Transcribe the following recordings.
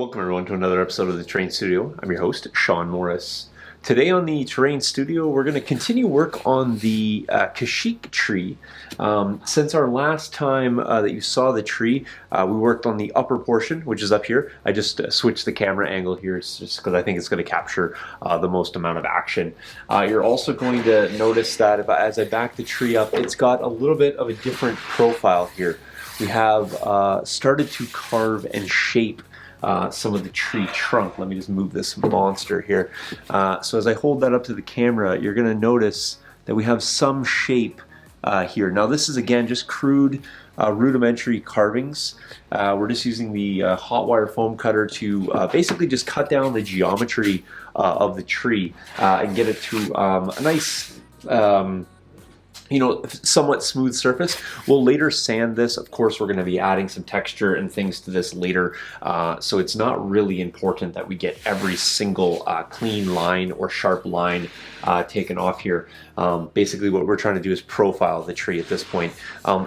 Welcome everyone to another episode of the Terrain Studio. I'm your host, Sean Morris. Today on the Terrain Studio, we're going to continue work on the Kashyyykp tree. Since our last time that you saw the tree, we worked on the upper portion, which is up here. I just switched the camera angle here just because I think it's going to capture the most amount of action. You're also going to notice that as I back the tree up, it's got a little bit of a different profile here. We have started to carve and shape some of the tree trunk. Let me just move this monster here. So as I hold that up to the camera, you're going to notice that we have some shape here. Now this is again just crude rudimentary carvings. We're just using the hot wire foam cutter to basically just cut down the geometry of the tree and get it to a nice somewhat smooth surface. We'll later sand this. Of course, we're going to be adding some texture and things to this later. So it's not really important that we get every single clean line or sharp line taken off here. Basically, what we're trying to do is profile the tree at this point.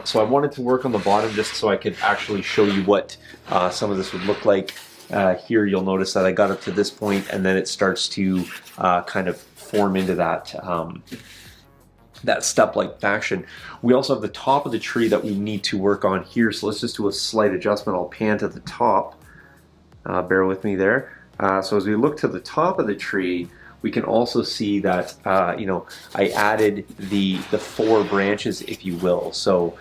So I wanted to work on the bottom just so I could actually show you what some of this would look like. Here you'll notice that I got up to this point and then it starts to kind of form into that step-like fashion. We also have the top of the tree that we need to work on here, so let's just do a slight adjustment. I'll pan to the top. Bear with me there. So as we look to the top of the tree, we can also see that I added the four branches, if you will. So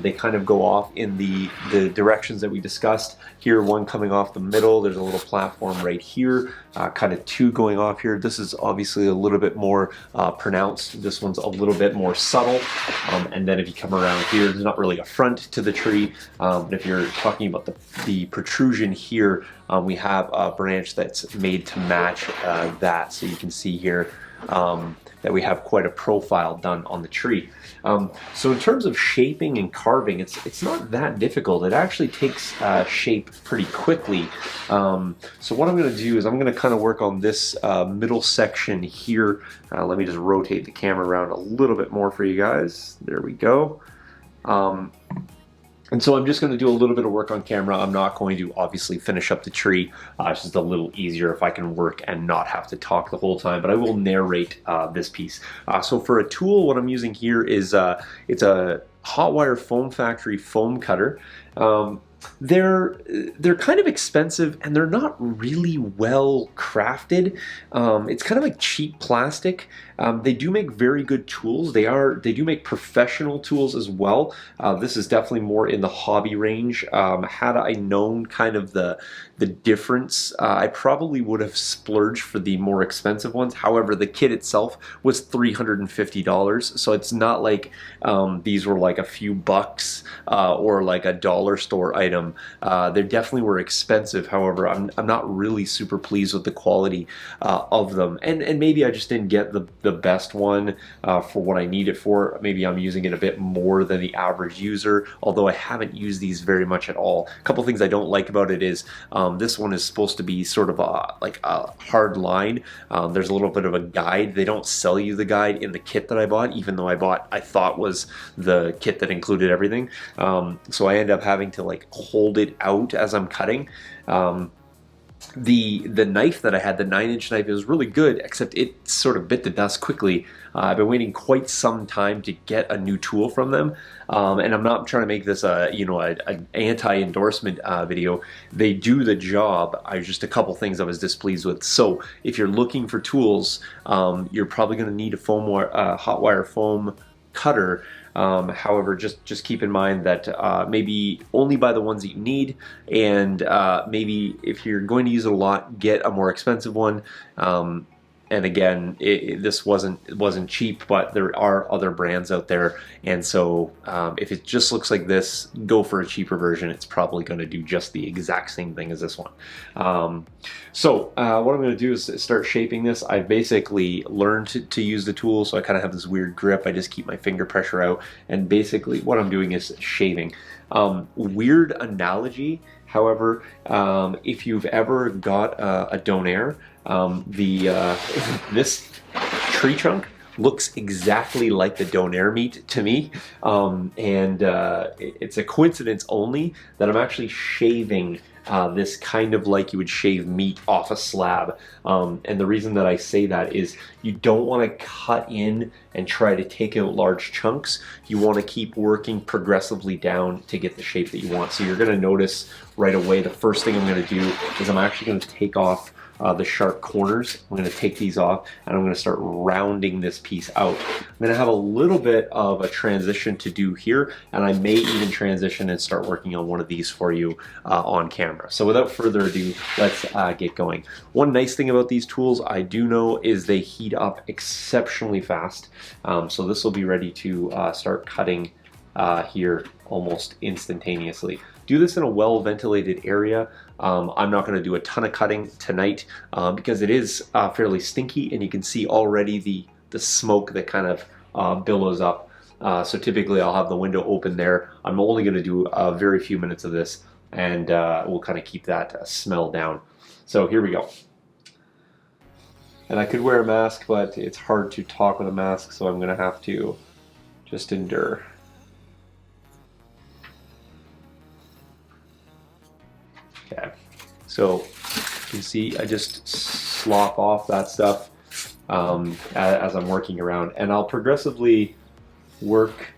they kind of go off in the directions that we discussed. Here, one coming off the middle. There's a little platform right here. Kind of two going off here. This is obviously a little bit more pronounced. This one's a little bit more subtle. And then if you come around here, there's not really a front to the tree. But if you're talking about the protrusion here, we have a branch that's made to match that. So you can see here that we have quite a profile done on the tree. So in terms of shaping and carving, it's not that difficult. It actually takes shape pretty quickly. So what I'm going to do is I'm going to kind of work on this middle section here. Let me just rotate the camera around a little bit more for you guys. There we go. And so I'm just going to do a little bit of work on camera. I'm not going to obviously finish up the tree. It's just a little easier if I can work and not have to talk the whole time, but I will narrate this piece. So for a tool, what I'm using here is it's a hot wire foam factory foam cutter. They're kind of expensive and they're not really well crafted. It's kind of like cheap plastic. They do make very good tools. They do make professional tools as well. This is definitely more in the hobby range. Had I known kind of the difference, I probably would have splurged for the more expensive ones. However, the kit itself was $350, so it's not like these were like a few bucks or like a dollar store item. They definitely were expensive. However, I'm not really super pleased with the quality of them, and maybe I just didn't get the best one for what I need it for. Maybe I'm using it a bit more than the average user, although I haven't used these very much at all. A couple things I don't like about it is this one is supposed to be sort of like a hard line. There's a little bit of a guide. They don't sell you the guide in the kit that I bought, even though I thought was the kit that included everything. So I end up having to like hold it out as I'm cutting. The knife that I had, the 9-inch knife, it was really good, except it sort of bit the dust quickly. I've been waiting quite some time to get a new tool from them, and I'm not trying to make this an anti-endorsement video. They do the job. Just a couple things I was displeased with. So if you're looking for tools, you're probably going to need a hot wire foam cutter. However, just keep in mind that maybe only buy the ones that you need, and maybe if you're going to use it a lot, get a more expensive one. And again, this wasn't cheap, but there are other brands out there, and so if it just looks like this, go for a cheaper version. It's probably going to do just the exact same thing as this one. So what I'm going to do is start shaping this. I basically learned to use the tool, so I kind of have this weird grip. I just keep my finger pressure out, and basically what I'm doing is shaving. Weird analogy. However, if you've ever got a donair, this tree trunk looks exactly like the donair meat to me, it's a coincidence only that I'm actually shaving this kind of like you would shave meat off a slab. And the reason that I say that is you don't want to cut in and try to take out large chunks. You want to keep working progressively down to get the shape that you want. So you're going to notice right away, the first thing I'm going to do is I'm actually going to take off the sharp corners. I'm going to take these off and I'm going to start rounding this piece out. I'm going to have a little bit of a transition to do here, and I may even transition and start working on one of these for you on camera. So without further ado, let's get going. One nice thing about these tools I do know is they heat up exceptionally fast. So this will be ready to start cutting here almost instantaneously. Do this in a well-ventilated area. I'm not going to do a ton of cutting tonight because it is fairly stinky, and you can see already the smoke that kind of billows up. So typically I'll have the window open there. I'm only going to do a very few minutes of this, and we'll kind of keep that smell down. So here we go. And I could wear a mask, but it's hard to talk with a mask, so I'm going to have to just endure. Okay, so you can see I just slop off that stuff as I'm working around, and I'll progressively work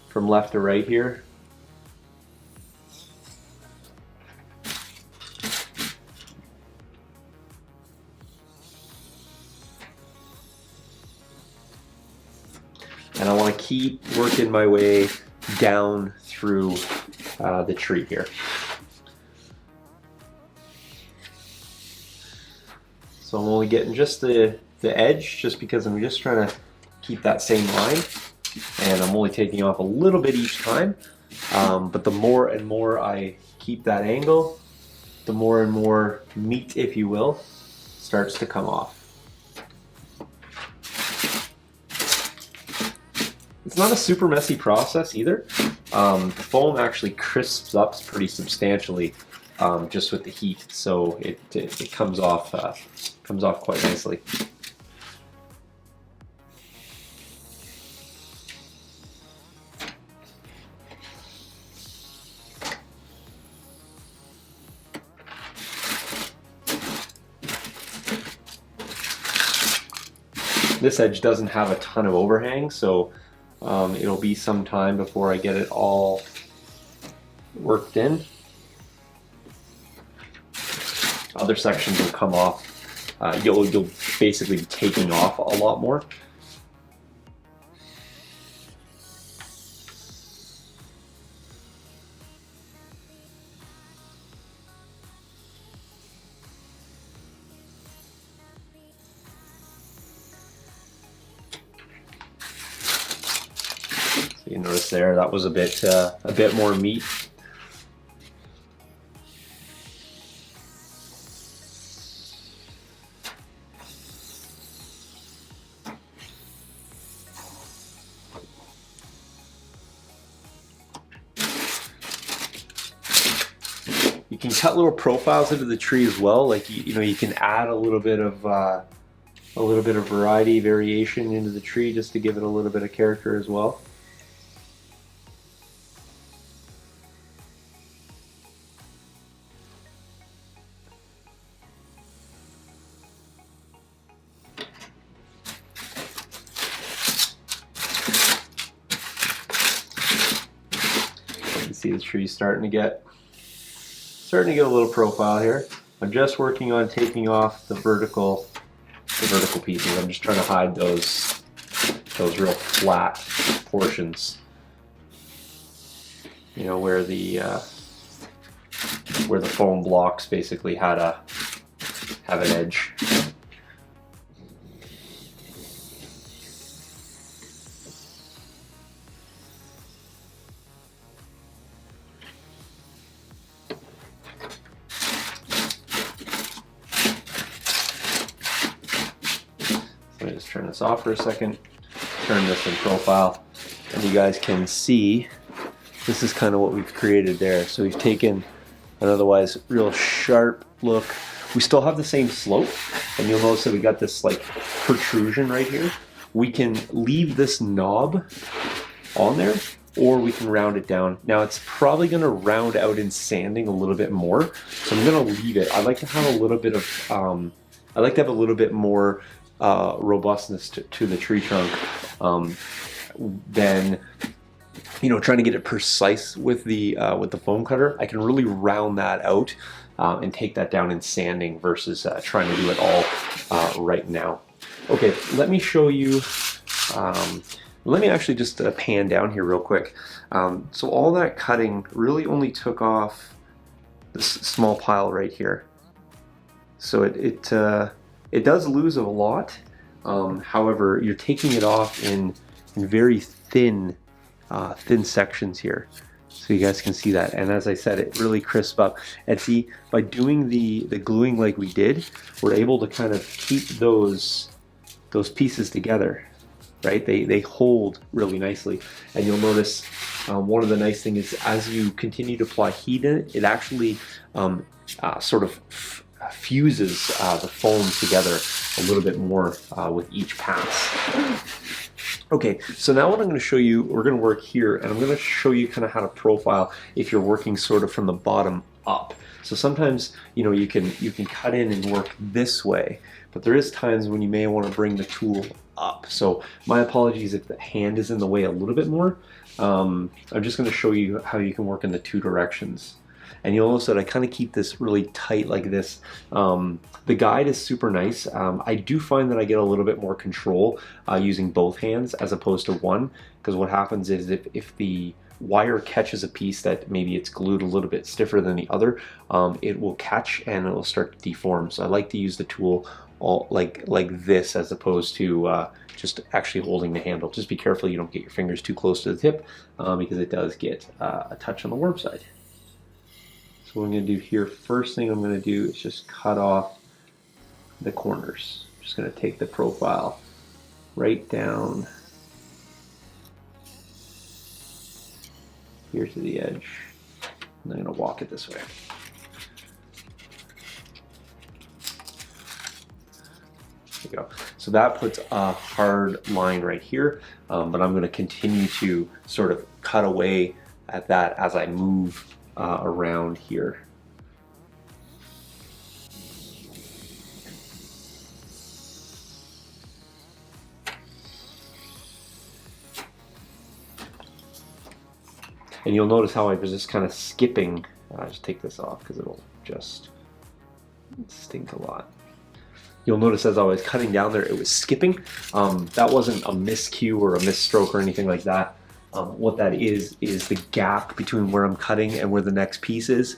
from left to right here. And I want to keep working my way down through the tree here. So I'm only getting just the edge, just because I'm just trying to keep that same line, and I'm only taking off a little bit each time. But the more and more I keep that angle, the more and more meat, if you will, starts to come off. It's not a super messy process either. The foam actually crisps up pretty substantially just with the heat, so it comes off quite nicely. This edge doesn't have a ton of overhang, so it'll be some time before I get it all worked in. Other sections will come off. You'll basically be taking off a lot more. You notice there that was a bit more meat. You can cut little profiles into the tree as well. Like you know, you can add a little bit of variation into the tree just to give it a little bit of character as well. See the tree starting to get a little profile here. I'm just working on taking off the vertical pieces. I'm just trying to hide those real flat portions. You know, where the foam blocks basically have an edge. Let me just turn this off for a second, turn this in profile, and you guys can see this is kind of what we've created there. So we've taken an otherwise real sharp look. We still have the same slope, and you'll notice that we got this like protrusion right here. We can leave this knob on there, or we can round it down. Now it's probably going to round out in sanding a little bit more, so I'm going to leave it. I like to have a little bit of, I like to have a little bit more robustness to the tree trunk than, you know, trying to get it precise with the foam cutter. I can really round that out and take that down in sanding versus trying to do it all right now. Okay, let me show you. Let me actually just pan down here real quick. So all that cutting really only took off this small pile right here. So it does lose a lot. However, you're taking it off in very thin sections here. So you guys can see that. And as I said, it really crisps up. And see, by doing the gluing like we did, we're able to kind of keep those pieces together, right? They hold really nicely. And you'll notice one of the nice things is as you continue to apply heat in it, it actually sort of fuses the foam together a little bit more with each pass. Okay, so now what I'm going to show you, we're going to work here, and I'm going to show you kind of how to profile if you're working sort of from the bottom up. So sometimes, you know, you can cut in and work this way, but there is times when you may want to bring the tool up. So my apologies if the hand is in the way a little bit more. I'm just going to show you how you can work in the two directions. And you'll notice that I kind of keep this really tight like this. The guide is super nice. I do find that I get a little bit more control using both hands as opposed to one, because what happens is if the wire catches a piece that maybe it's glued a little bit stiffer than the other, it will catch and it will start to deform. So I like to use the tool all like this as opposed to just actually holding the handle. Just be careful you don't get your fingers too close to the tip because it does get a touch on the warm side. So what I'm going to do here, first thing I'm going to do is just cut off the corners. I'm just going to take the profile right down here to the edge, and I'm going to walk it this way. There you go. So that puts a hard line right here, but I'm going to continue to sort of cut away at that as I move around here. And you'll notice how I was just kind of skipping. Just take this off because it'll just stink a lot. You'll notice as I was cutting down there, it was skipping. That wasn't a miscue or a misstroke or anything like that. What that is the gap between where I'm cutting and where the next piece is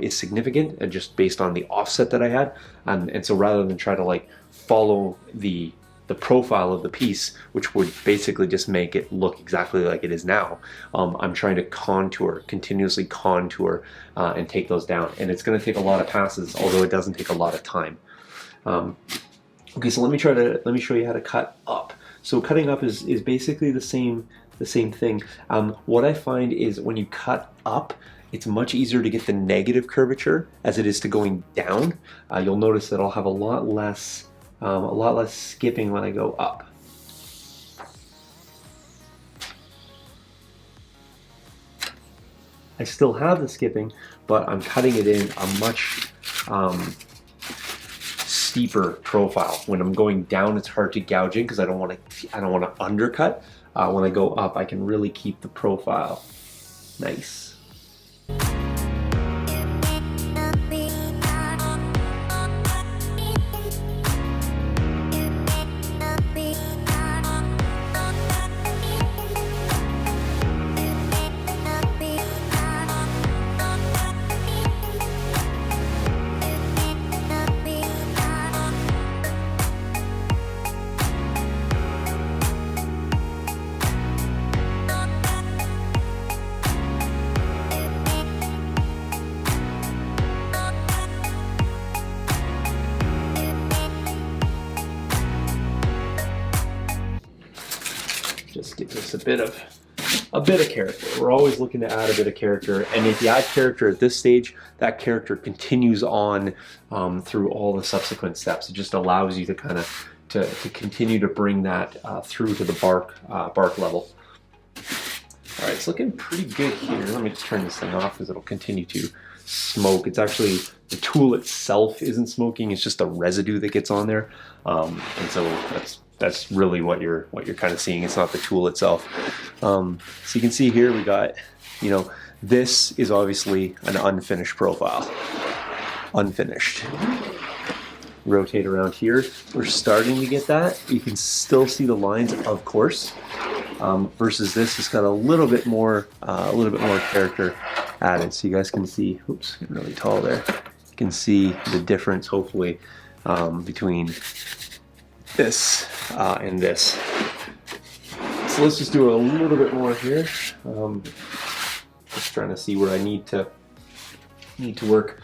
significant, and just based on the offset that I had. And so rather than try to like follow the profile of the piece, which would basically just make it look exactly like it is now, I'm trying to continuously contour and take those down. And it's going to take a lot of passes, although it doesn't take a lot of time. Okay, so let me show you how to cut up. So cutting up is basically the same thing. What I find is when you cut up, it's much easier to get the negative curvature as it is to going down. You'll notice that I'll have a lot less skipping when I go up. I still have the skipping, but I'm cutting it in a much steeper profile. When I'm going down, it's hard to gouge in because I don't want to undercut. When I go up, I can really keep the profile nice. Just give this a bit of a bit of character. We're always looking to add a bit of character, and if you add character at this stage, that character continues on through all the subsequent steps. It just allows you to kind of to continue to bring that through to the bark level. All right, it's looking pretty good here. Let me just turn this thing off because it'll continue to smoke. It's actually, the tool itself isn't smoking, it's just the residue that gets on there. And so that's really what you're kind of seeing. It's not the tool itself. So you can see here we got, you know, this is obviously an unfinished profile. Unfinished. Rotate around here. We're starting to get that. You can still see the lines, of course. Versus this, it's got a little bit more character added. So you guys can see, oops, getting really tall there. You can see the difference, hopefully, between this and this. So let's just do a little bit more here. Just trying to see where I need to work.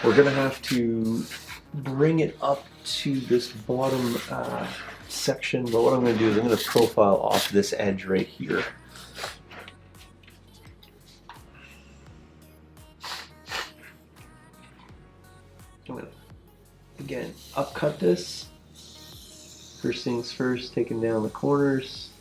We're gonna have to bring it up to this bottom section, but what I'm going to do is I'm going to profile off this edge right here. I'm going to, again, upcut this. First things first, taking down the corners.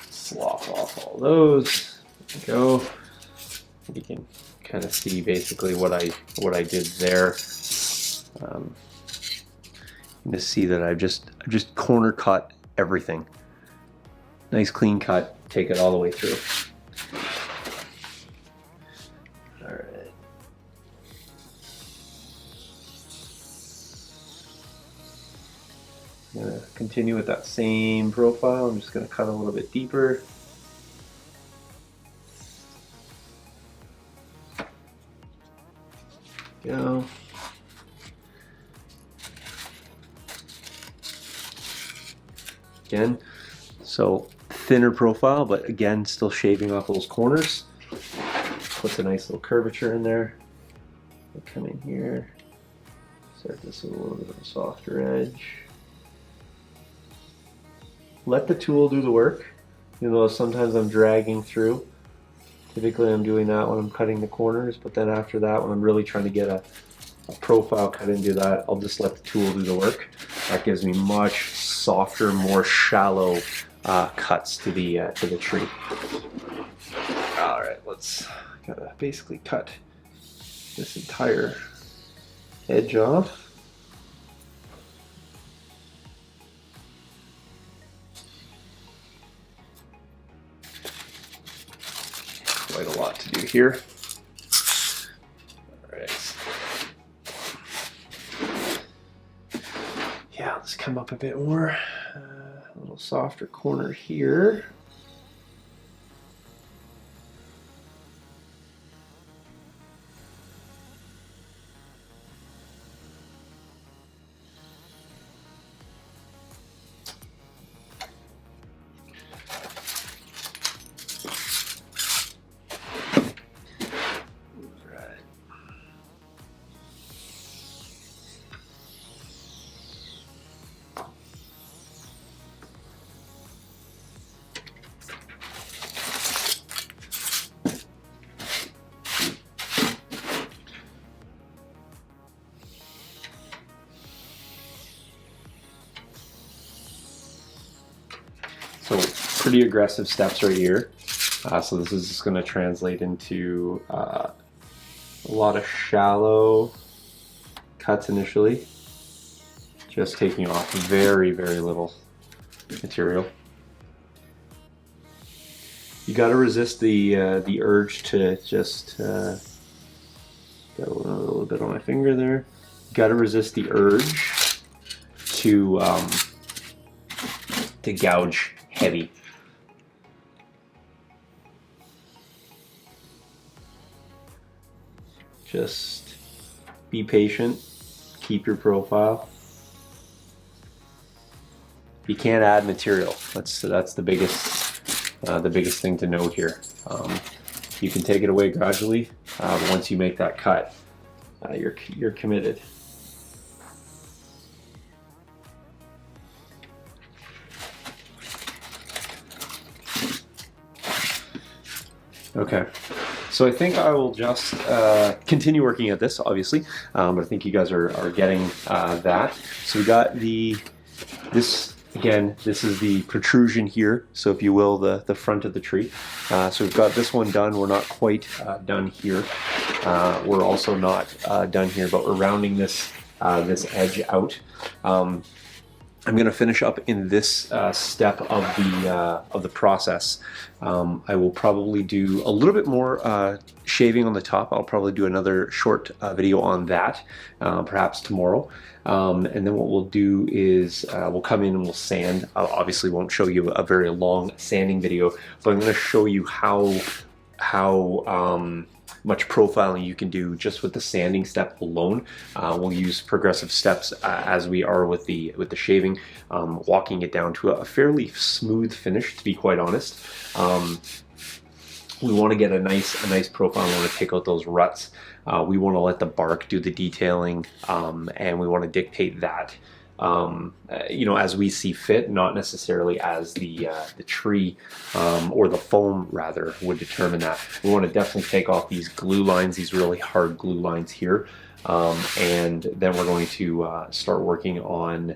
Slop off all those. There we go. You can kind of see basically what I did there. You just see that I've just corner cut everything. Nice clean cut. Take it all the way through. All right. I'm gonna continue with that same profile. I'm just gonna cut a little bit deeper. Go. Again, so thinner profile, but again, still shaving off those corners. Puts a nice little curvature in there. We'll come in here, start this with a little bit of a softer edge. Let the tool do the work, even though sometimes I'm dragging through. Typically I'm doing that when I'm cutting the corners, but then after that, when I'm really trying to get a profile cut into that, I'll just let the tool do the work. That gives me much softer, more shallow cuts to the tree. All right, let's gotta basically cut this entire edge off. Quite a lot to do here. All right. Yeah, let's come up a bit more. A little softer corner here. So pretty aggressive steps right here. So this is just going to translate into a lot of shallow cuts initially. Just taking off very, very little material. You got to resist the urge to just got a little bit on my finger there. You got to resist the urge to gouge heavy. Just be patient, keep your profile. You can't add material. That's the biggest thing to note here. You can take it away gradually, Once you make that cut, you're committed. Okay, so I think I will just continue working at this, obviously, but I think you guys are getting that. So we got this, again, this is the protrusion here, so if you will, the front of the tree. So we've got this one done. We're not quite done here. We're also not done here, but we're rounding this edge out. I'm going to finish up in this step of the process. I will probably do a little bit more shaving on the top. I'll probably do another short video on that, perhaps tomorrow. And then what we'll do is we'll come in and we'll sand. I obviously won't show you a very long sanding video, but I'm going to show you how much profiling you can do just with the sanding step alone. We'll use progressive steps as we are with the shaving, walking it down to a fairly smooth finish, to be quite honest. We want to get a nice profile. We want to take out those ruts. We want to let the bark do the detailing, and we want to dictate that, you know, as we see fit, not necessarily as the tree or the foam rather would determine that. We want to definitely take off these glue lines, these really hard glue lines here, and then we're going to start working on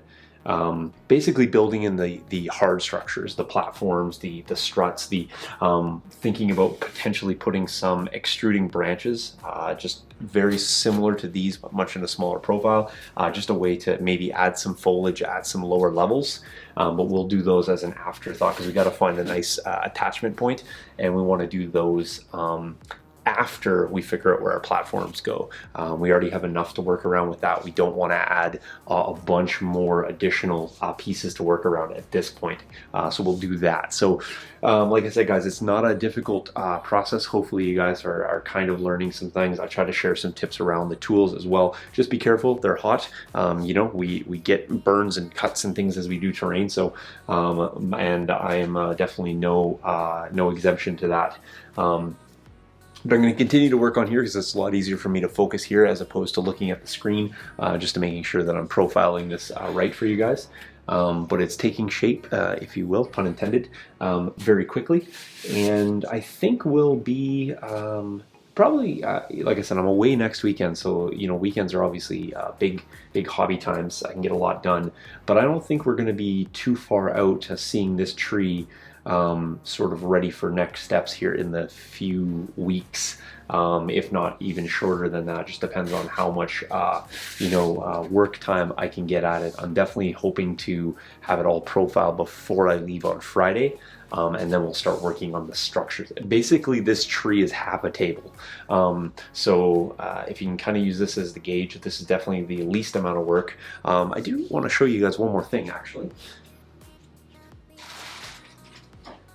basically building in the hard structures, the platforms, the struts, thinking about potentially putting some extruding branches, just very similar to these, but much in a smaller profile, just a way to maybe add some foliage at some lower levels. But we'll do those as an afterthought because we got to find a nice attachment point, and we want to do those after we figure out where our platforms go. We already have enough to work around with that. We don't want to add a bunch more additional pieces to work around at this point. So we'll do that. So like I said, guys, it's not a difficult process. Hopefully you guys are kind of learning some things. I try to share some tips around the tools as well. Just be careful, they're hot. You know, we get burns and cuts and things as we do terrain. So, and I am definitely no exemption to that. But I'm going to continue to work on here because it's a lot easier for me to focus here as opposed to looking at the screen, just to making sure that I'm profiling this right for you guys. But it's taking shape, if you will, pun intended, very quickly. And I think we'll be probably, like I said, I'm away next weekend, so you know, weekends are obviously big hobby times. I can get a lot done, but I don't think we're going to be too far out to seeing this tree sort of ready for next steps here in the few weeks, if not even shorter than that. Just depends on how much you know, work time I can get at it. I'm definitely hoping to have it all profiled before I leave on Friday, and then we'll start working on the structures. Basically, this tree is half a table, so if you can kind of use this as the gauge, this is definitely the least amount of work. I do want to show you guys one more thing, actually.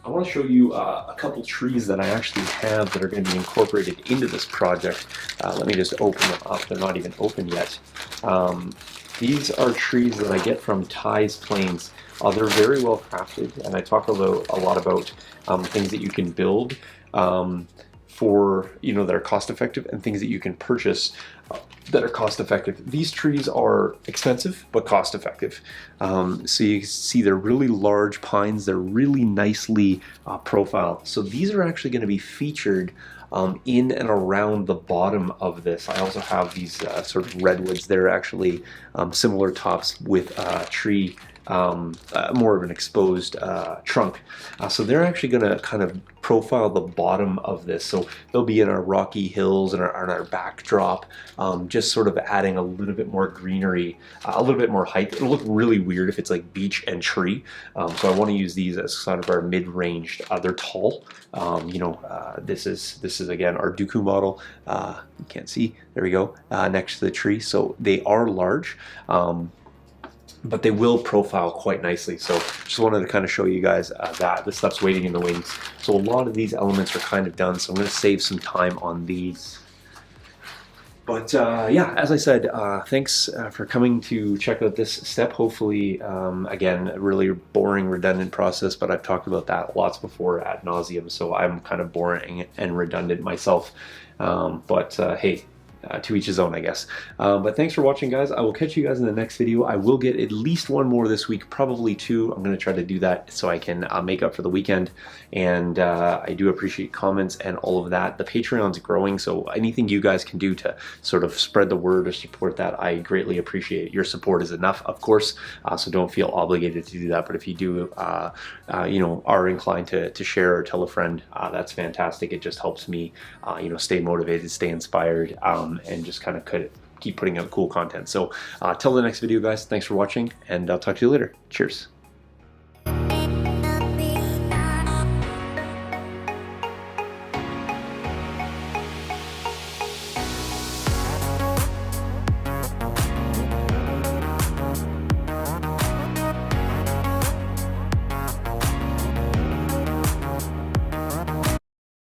I want to show you a couple trees that I actually have that are going to be incorporated into this project. Let me just open them up. They're not even open yet. These are trees that I get from Ty's Plains. They're very well crafted, and I talk a lot about things that you can build for, you know, that are cost effective, and things that you can purchase that are cost effective. These trees are expensive but cost effective. So you see they're really large pines. They're really nicely profiled. So these are actually going to be featured in and around the bottom of this. I also have these sort of redwoods. They're actually similar tops with tree, more of an exposed trunk. So they're actually going to kind of profile the bottom of this. So they'll be in our rocky hills and our backdrop, just sort of adding a little bit more greenery, a little bit more height. It'll look really weird if it's like beach and tree. So I want to use these as sort of our mid-ranged. They're tall. You know, this is again our Dooku model. You can't see. There we go. Next to the tree. So they are large. But they will profile quite nicely. So just wanted to kind of show you guys that this stuff's waiting in the wings. So a lot of these elements are kind of done, so I'm going to save some time on these. But yeah, as I said, thanks for coming to check out this step. Hopefully, again, a really boring, redundant process, but I've talked about that lots before ad nauseum, so I'm kind of boring and redundant myself. But hey, to each his own, I guess. But thanks for watching, guys. I will catch you guys in the next video. I will get at least one more this week, probably two. I'm going to try to do that so I can make up for the weekend. And I do appreciate comments and all of that. The Patreon's growing, so anything you guys can do to sort of spread the word or support that, I greatly appreciate. Your support is enough, of course, so don't feel obligated to do that. But if you do, you know, are inclined to share or tell a friend, that's fantastic. It just helps me, you know, stay motivated, stay inspired, and just kind of keep putting out cool content. So till the next video, guys, thanks for watching, and I'll talk to you later. Cheers.